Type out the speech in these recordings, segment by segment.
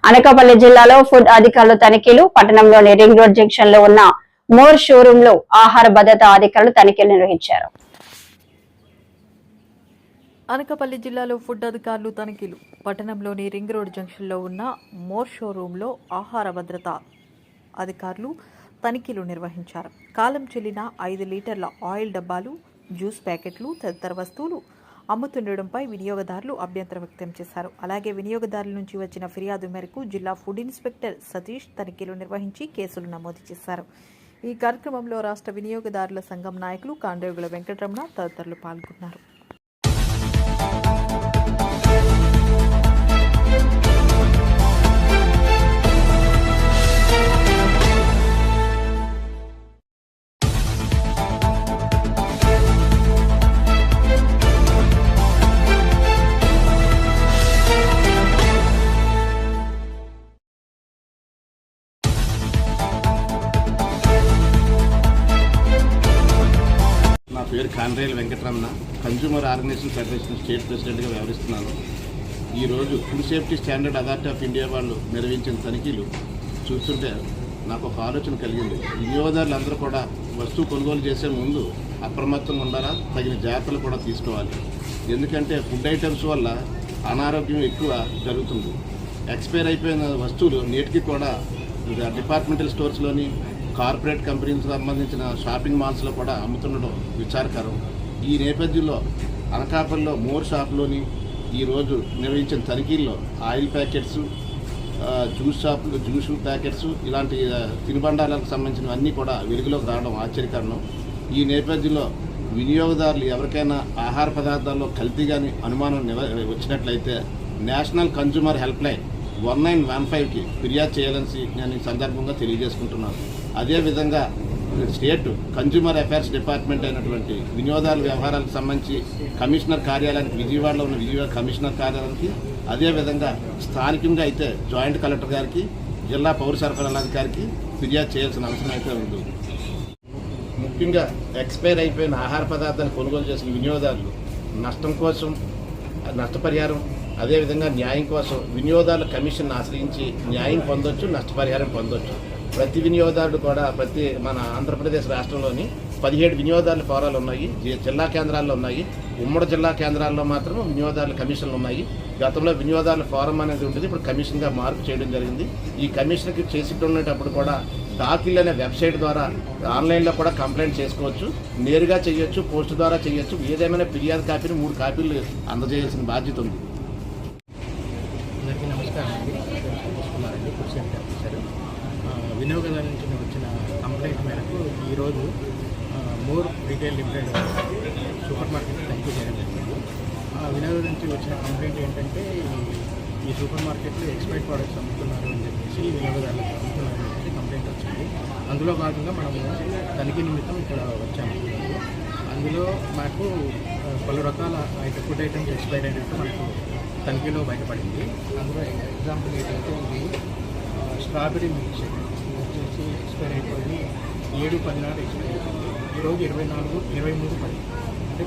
అనకాపల్లి జిల్లాలో ఫుడ్ అధికారులు తనిఖీలు. పట్టణంలోని రింగ్ రోడ్ జంక్షన్ లో ఉన్న మోర్ షోరూమ్ లో ఆహార భద్రతా అధికారులు తనిఖీలు నిర్వహించారు. అనకాపల్లి జిల్లాలో ఫుడ్ అధికారులు తనిఖీలు. పట్టణంలోని రింగ్ రోడ్ జంక్షన్ లో ఉన్న మోర్ షోరూమ్ లో ఆహార భద్రతా అధికారులు తనిఖీలు నిర్వహించారు. కాలం చెల్లిన 5 లీటర్ల ఆయిల్ డబ్బాలు, జ్యూస్ ప్యాకెట్లు తదితర వస్తువులు అమ్ముతుండడంపై వినియోగదారులు అభ్యంతరం వ్యక్తం చేశారు. అలాగే వినియోగదారుల నుంచి వచ్చిన ఫిర్యాదు మేరకు జిల్లా ఫుడ్ ఇన్స్పెక్టర్ సతీష్ తనిఖీలు నిర్వహించి కేసులు నమోదు చేశారు. ఈ కార్యక్రమంలో రాష్ట్ర వినియోగదారుల సంఘం నాయకులు కాండ్రేగుల వెంకటరమణ తదితరులు పాల్గొన్నారు. నా పేరు Kandregula Venkataramana, consumer organisation federation state ప్రెసిడెంట్గా వ్యవహరిస్తున్నాను. ఈరోజు food safety standard authority of India వాళ్ళు నిర్వహించిన తనిఖీలు చూస్తుంటే నాకు ఒక ఆలోచన కలిగింది. వినియోగదారులు అందరూ కూడా వస్తువు కొనుగోలు చేసే ముందు అప్రమత్తంగా ఉండాలా, తగిన జాగ్రత్తలు కూడా తీసుకోవాలి. ఎందుకంటే ఫుడ్ ఐటమ్స్ వల్ల అనారోగ్యం ఎక్కువ జరుగుతుంది. ఎక్స్పైర్ అయిపోయిన వస్తువులు నేటికి కూడా డిపార్ట్మెంటల్ స్టోర్స్లోని కార్పొరేట్ కంపెనీలకు సంబంధించిన షాపింగ్ మాల్స్లో కూడా అమ్ముతుండడం విచారకరం. ఈ నేపథ్యంలో అనకాపల్లిలో మోర్ షాప్లోని ఈరోజు నిర్వహించిన తనిఖీల్లో ఆయిల్ ప్యాకెట్స్, జ్యూస్ ప్యాకెట్స్ ఇలాంటి తినుబండారాలకు సంబంధించినవన్నీ కూడా వెలుగులోకి రావడం ఆశ్చర్యకరణం. ఈ నేపథ్యంలో వినియోగదారులు ఎవరికైనా ఆహార పదార్థాల్లో కల్తీ కానీ అనుమానం వచ్చినట్లయితే నేషనల్ కన్జ్యూమర్ హెల్ప్ లైన్ 1915కి ఫిర్యాదు చేయాలని నేను ఈ సందర్భంగా తెలియజేసుకుంటున్నాను. అదేవిధంగా స్టేట్ కన్జ్యూమర్ అఫైర్స్ డిపార్ట్మెంట్ అయినటువంటి వినియోగదారుల వ్యవహారాలకు సంబంధించి కమిషనర్ కార్యాలయానికి, విజయవాడలో ఉన్న విజయవాడ కమిషనర్ కార్యాలయానికి, అదేవిధంగా స్థానికంగా అయితే జాయింట్ కలెక్టర్ గారికి, జిల్లా పౌర సరఫరాల అధికారికి ఫిర్యాదు చేయాల్సిన అవసరం అయితే ఉంది. ముఖ్యంగా ఎక్స్పైర్ అయిపోయిన ఆహార పదార్థాలు కొనుగోలు చేసిన వినియోగదారులు నష్టం కోసం నష్టపరిహారం, అదేవిధంగా న్యాయం కోసం వినియోగదారుల కమిషన్ ఆశ్రయించి న్యాయం పొందొచ్చు, నష్టపరిహారం పొందొచ్చు. ప్రతి వినియోగదారుడు కూడా మన ఆంధ్రప్రదేశ్ రాష్ట్రంలోని 17 వినియోగదారుల ఫోరాలు ఉన్నాయి, జిల్లా కేంద్రాల్లో ఉన్నాయి. ఉమ్మడి జిల్లా కేంద్రాల్లో మాత్రం వినియోగదారుల కమిషన్లు ఉన్నాయి. గతంలో వినియోగదారుల ఫోరం అనేది ఉంటుంది, ఇప్పుడు కమిషన్గా మార్పు చేయడం జరిగింది. ఈ కమిషన్కి చేసేటప్పుడు కూడా డాకిల్ అనే వెబ్సైట్ ద్వారా ఆన్లైన్లో కూడా కంప్లైంట్ చేసుకోవచ్చు, నేరుగా చేయొచ్చు, పోస్ట్ ద్వారా చేయొచ్చు. ఏదేమైనా ఫిర్యాదు కాపీని 3 కాపీలు అందజేయాల్సిన బాధ్యత ఉంది. అందరికీ నమస్కారం అండి. కుమారండి, ఫుడ్ సేఫ్టీ ఆఫీసర్. వినియోగదారుల నుంచి వచ్చిన కంప్లైంట్ మేరకు ఈరోజు more retail limited super market తనిఖీ చేయడం జరిగింది. వినియోగదారుల నుంచి వచ్చిన కంప్లైంట్ ఏంటంటే ఈ సూపర్ మార్కెట్లో ఎక్స్పైర్డ్ ప్రోడక్ట్స్ అమ్ముతున్నారు అని చెప్పేసి వినియోగదారులకు అమ్ముతున్నారు అని చెప్పేసి కంప్లైంట్ వచ్చింది. అందులో భాగంగా మనము తనిఖీ నిమిత్తం ఇక్కడ వచ్చాము. అందులో మాకు పలు రకాల ఫుడ్ ఐటమ్స్ ఎక్స్పైర్ అయినట్టు మనకు తనిఖీలో బయటపడింది. అందులో ఎగ్జాంపుల్ ఏంటంటే ఇది స్ట్రాబెరీ మిల్క్ షేక్ వచ్చేసి ఎక్స్పైర్ అయిపోయి 7/10 నాడు ఎక్స్పైర్ అయిపోయింది. ఈరోజు 23/10 అంటే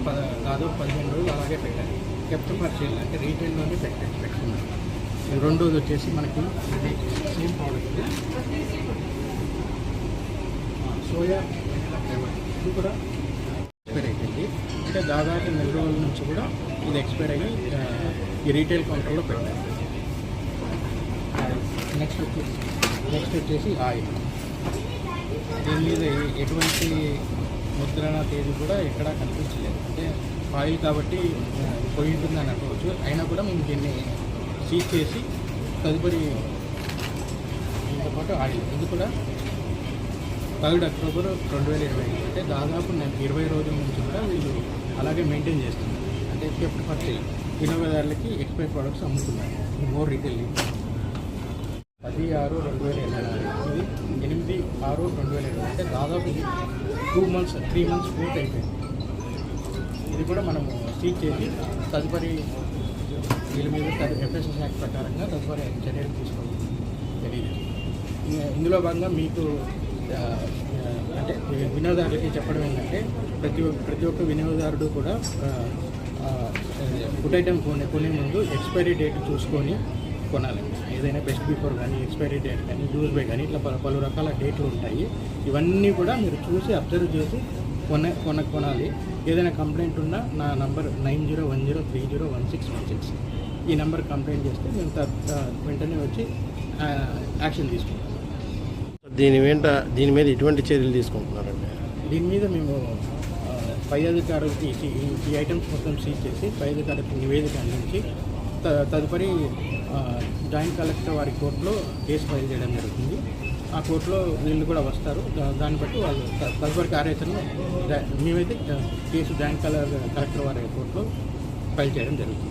దాదాపు 15 రోజులు అలాగే పెట్టాలి. కెప్ట్ ఫర్ సేల్ అంటే రీటైల్లోనే పెట్టుకున్నాం. రెండోది వచ్చేసి మనకి ఇది సేమ్ ప్రోడక్ట్ సోయా ఇది కూడా ఎక్స్పైర్ అయిపోయింది. అంటే దాదాపు 4 రోజుల నుంచి కూడా ఇది ఎక్స్పైర్ అయ్యి ఈ రీటైల్ కౌంటర్లో పెట్టాలి. నెక్స్ట్ వచ్చేసి ఆయిల్. దీని మీద ఎటువంటి ముద్రణ తేదీ కూడా ఎక్కడా కనిపించలేదు. అంటే ఆయిల్ కాబట్టి పోయి ఉంటుందని అనుకోవచ్చు. అయినా కూడా మేము దీన్ని సీజ్ చేసి తదుపరి దీంతో పాటు ఆయిల్ ఇది కూడా 3 అక్టోబర్ 2025 అంటే దాదాపు 20 రోజుల నుంచి కూడా వీళ్ళు అలాగే మెయింటైన్ చేస్తున్నారు. అంటే కెప్ట్ ఫర్ సేల్ వినియోగదారులకి ఎక్స్పైర్ ప్రోడక్ట్స్ అమ్ముతున్నారు. మోర్ రిటైల్ 10/6/2024 ఇది 8/6/2025 అంటే దాదాపు 3 మంత్స్ పూర్తి అయిపోయింది. ఇది కూడా మనము సీజ్ చేసి తదుపరి వీళ్ళ మీద ఎఫ్ఎస్ఎస్ యాక్ట్ ప్రకారంగా తదుపరి చర్యలు తీసుకోవాలి తెలియదు. ఇందులో భాగంగా మీకు అంటే వినియోగదారులకి చెప్పడం ఏంటంటే ప్రతి ఒక్క వినియోగదారుడు కూడా ఫుడ్ ఐటమ్ కొనే ముందు ఎక్స్పైరీ డేట్ చూసుకొని కొనాలి. ఏదైనా బెస్ట్ బిఫోర్ కానీ ఎక్స్పైరీ డేట్ కానీ యూజ్ బై కానీ ఇట్లా పలు రకాల డేట్లు ఉంటాయి. ఇవన్నీ కూడా మీరు చూసి అబ్జర్వ్ చేసి కొనాలి. ఏదైనా కంప్లైంట్ ఉన్నా నా నంబర్ 9010301616 ఈ నెంబర్ కంప్లైంట్ చేస్తే మేము వెంటనే వచ్చి యాక్షన్ తీసుకుంటాం. దీని మీద ఎటువంటి చర్యలు తీసుకుంటున్నారండి? దీని మీద మేము పై అధికారులకి ఈ ఐటమ్స్ మొత్తం సీజ్ చేసి పై అధికారులకు నివేదిక అందించి తదుపరి జాయింట్ కలెక్టర్ వారి కోర్టులో కేసు ఫైల్ చేయడం జరుగుతుంది. ఆ కోర్టులో వీళ్ళు కూడా వస్తారు. దాన్ని బట్టి వాళ్ళు తదుపరి కార్యాచరణ మేమైతే కేసు జాయింట్ కలెక్టర్ వారి కోర్టులో ఫైల్ చేయడం జరుగుతుంది.